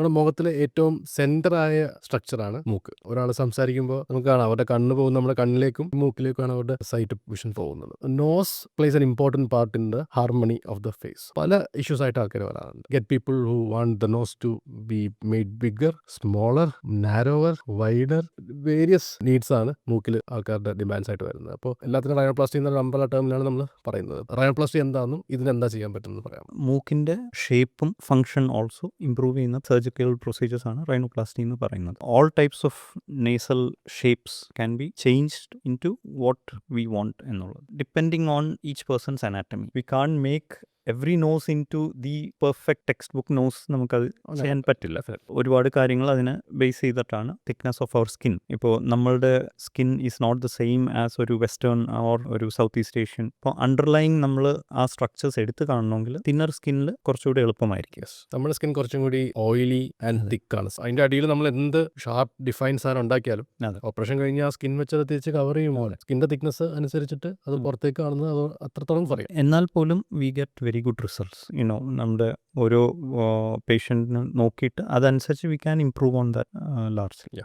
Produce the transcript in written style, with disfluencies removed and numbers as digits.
നമ്മുടെ മുഖത്തിലെ ഏറ്റവും സെന്ററായ സ്ട്രക്ചറാണ് മൂക്ക്. ഒരാൾ സംസാരിക്കുമ്പോൾ നമുക്ക് കാണാം അവരുടെ കണ്ണ് പോകുന്നത് നമ്മുടെ കണ്ണിലേക്കും മൂക്കിലേക്കുമാണ് അവരുടെ സൈറ്റ് വിഷൻ പോകുന്നത്. Nose plays an important part in the harmony of the face. പല ഇഷ്യൂസ് ആയിട്ട് ആൾക്കാർ വരാറുണ്ട്. Get people who want the nose to be made bigger, smaller, narrower, wider. Various needs ആണ് മൂക്കിൽ ആൾക്കാരുടെ ഡിമാൻഡ്സ് ആയിട്ട് വരുന്നത്. അപ്പോൾ എല്ലാത്തിനും റൈനോപ്ലാസ്റ്റി എന്ന അമ്പല ടേമിലാണ് നമ്മൾ പറയുന്നത്. റൈനോപ്ലാസ്റ്റി എന്താണെന്നും ഇതിനെന്താ ചെയ്യാൻ പറ്റുന്നത് പറയാം. മൂക്കിൻ്റെ ഷേപ്പും ഫങ്ഷൻ ഓൾസോ ഇംപ്രൂവ് ചെയ്യുന്ന സർജിക്കൽ പ്രൊസീജിയേഴ്സ് ആണ് റൈനോപ്ലാസ്റ്റി എന്ന് പറയുന്നത്. All types of nasal shapes can be changed into what we want എന്നുള്ളത്, depending on each person's anatomy. We can make every nose into the perfect textbook nose നമുക്കത് ചെയ്യാൻ പറ്റില്ല. ഒരുപാട് കാര്യങ്ങൾ അതിനെ base ചെയ്തിട്ടാണ് thickness of our skin. ഇപ്പോൾ നമ്മളുടെ skin is not the same as ഒരു വെസ്റ്റേൺ ഓർ ഒരു സൗത്ത് ഈസ്റ്റ് ഏഷ്യൻ. ഇപ്പോൾ അണ്ടർലൈങ് നമ്മൾ ആ സ്ട്രക്ചേഴ്സ് എടുത്ത് കാണണമെങ്കിൽ തിന്നർ സ്കിന്നിൽ കുറച്ചുകൂടി എളുപ്പമായിരിക്കും. നമ്മുടെ സ്കിൻ കുറച്ചും കൂടി ഓയിലി ആൻഡ് തിക്കാണ്. അതിൻ്റെ അടിയിൽ നമ്മൾ എന്ത് ഷാർപ്പ് ഡിഫൈൻ സാധനം ഉണ്ടാക്കിയാലും ഓപ്പറേഷൻ കഴിഞ്ഞ് ആ സ്കിൻ വെച്ചത് തിരിച്ച് കവർ ചെയ്യുമ്പോൾ സ്കിൻ്റെ തിക്നെസ് അനുസരിച്ചിട്ട് അത് പുറത്തേക്ക് കാണുന്നത് അത് അത്രത്തോളം പറയും. എന്നാൽ പോലും we get very good results. നമ്മുടെ ഓരോ പേഷ്യൻറ്റിന് നോക്കിയിട്ട് അതനുസരിച്ച് we can improve on that largely.